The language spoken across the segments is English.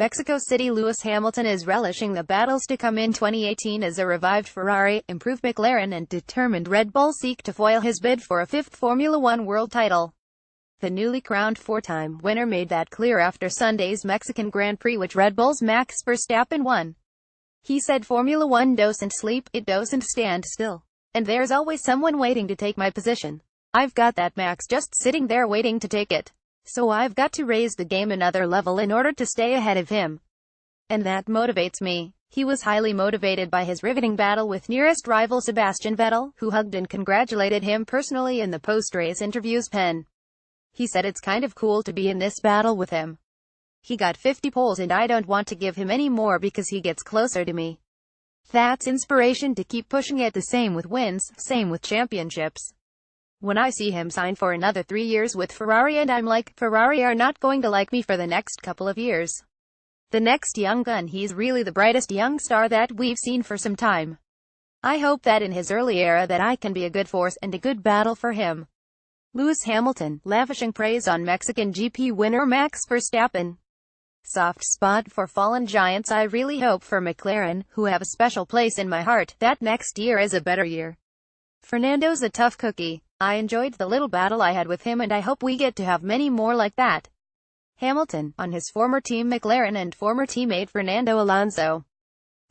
Mexico City. Lewis Hamilton is relishing the battles to come in 2018 as a revived Ferrari, improved McLaren and determined Red Bull seek to foil his bid for a fifth Formula One world title. The newly crowned four-time winner made that clear after Sunday's Mexican Grand Prix, which Red Bull's Max Verstappen won. He said, "Formula One doesn't sleep, it doesn't stand still. And there's always someone waiting to take my position. I've got that Max just sitting there waiting to take it. So I've got to raise the game another level in order to stay ahead of him. And that motivates me." He was highly motivated by his riveting battle with nearest rival Sebastian Vettel, who hugged and congratulated him personally in the post-race interviews pen. He said, "It's kind of cool to be in this battle with him. He got 50 poles and I don't want to give him any more because he gets closer to me. That's inspiration to keep pushing it." The same with wins, same with championships. "When I see him sign for another 3 years with Ferrari and I'm like, Ferrari are not going to like me for the next couple of years. The next young gun, he's really the brightest young star that we've seen for some time. I hope that in his early era that I can be a good force and a good battle for him." Lewis Hamilton, lavishing praise on Mexican GP winner Max Verstappen. "Soft spot for fallen giants. I really hope for McLaren, who have a special place in my heart, that next year is a better year. Fernando's a tough cookie. I enjoyed the little battle I had with him and I hope we get to have many more like that." Hamilton, on his former team McLaren and former teammate Fernando Alonso.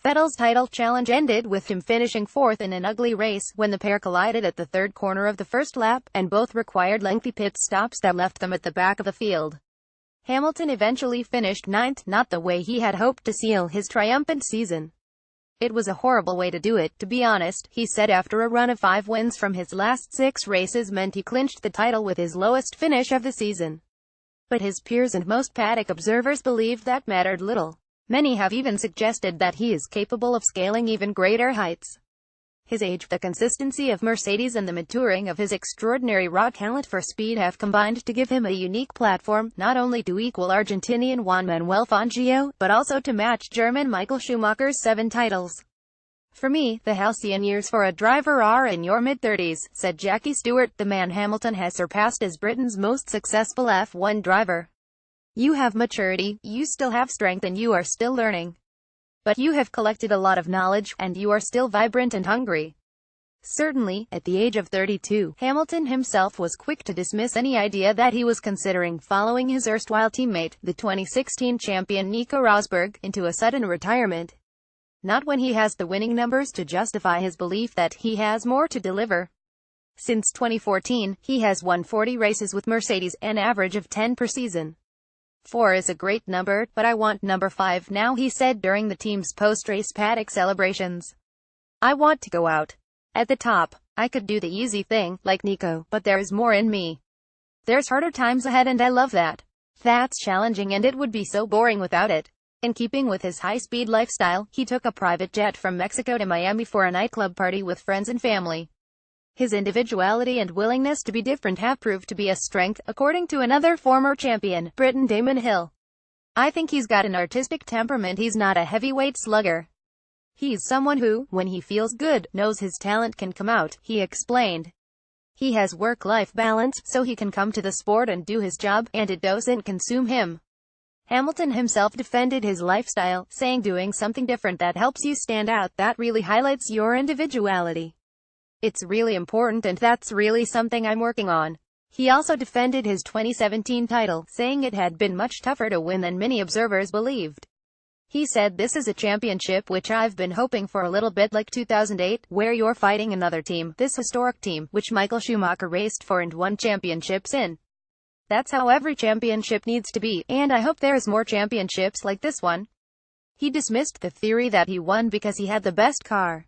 Vettel's title challenge ended with him finishing fourth in an ugly race, when the pair collided at the third corner of the first lap, and both required lengthy pit stops that left them at the back of the field. Hamilton eventually finished ninth, not the way he had hoped to seal his triumphant season. "It was a horrible way to do it, to be honest," he said after a run of 5 wins from his last 6 races meant he clinched the title with his lowest finish of the season. But his peers and most paddock observers believed that mattered little. Many have even suggested that he is capable of scaling even greater heights. His age, the consistency of Mercedes and the maturing of his extraordinary raw talent for speed have combined to give him a unique platform, not only to equal Argentinian Juan Manuel Fangio, but also to match German Michael Schumacher's 7 titles. "For me, the halcyon years for a driver are in your mid-30s, said Jackie Stewart, the man Hamilton has surpassed as Britain's most successful F1 driver. "You have maturity, you still have strength and you are still learning. But you have collected a lot of knowledge, and you are still vibrant and hungry." Certainly, at the age of 32, Hamilton himself was quick to dismiss any idea that he was considering following his erstwhile teammate, the 2016 champion Nico Rosberg, into a sudden retirement. Not when he has the winning numbers to justify his belief that he has more to deliver. Since 2014, he has won 40 races with Mercedes, an average of 10 per season. 4 is a great number, but I want number 5 now, he said during the team's post-race paddock celebrations. "I want to go out at the top. I could do the easy thing, like Nico, but there is more in me. There's harder times ahead and I love that. That's challenging and it would be so boring without it." In keeping with his high-speed lifestyle, he took a private jet from Mexico to Miami for a nightclub party with friends and family. His individuality and willingness to be different have proved to be a strength, according to another former champion, Briton Damon Hill. "I think he's got an artistic temperament. He's not a heavyweight slugger. He's someone who, when he feels good, knows his talent can come out," he explained. "He has work-life balance, so he can come to the sport and do his job, and it doesn't consume him." Hamilton himself defended his lifestyle, saying, "Doing something different that helps you stand out, that really highlights your individuality. It's really important and that's really something I'm working on." He also defended his 2017 title, saying it had been much tougher to win than many observers believed. He said, "This is a championship which I've been hoping for a little bit, like 2008, where you're fighting another team, this historic team, which Michael Schumacher raced for and won championships in. That's how every championship needs to be, and I hope there's more championships like this one." He dismissed the theory that he won because he had the best car.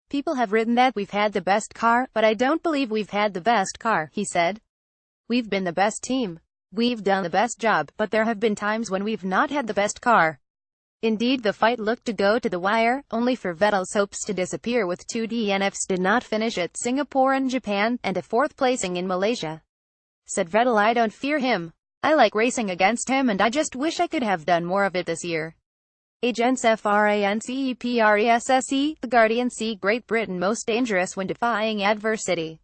"People have written that we've had the best car, but I don't believe we've had the best car," he said. "We've been the best team. We've done the best job, but there have been times when we've not had the best car." Indeed, the fight looked to go to the wire, only for Vettel's hopes to disappear with 2 DNFs did not finish at Singapore and Japan, and a 4th placing in Malaysia. Said Vettel, "I don't fear him. I like racing against him and I just wish I could have done more of it this year." Agents France, The Guardian. Great Britain most dangerous when defying adversity.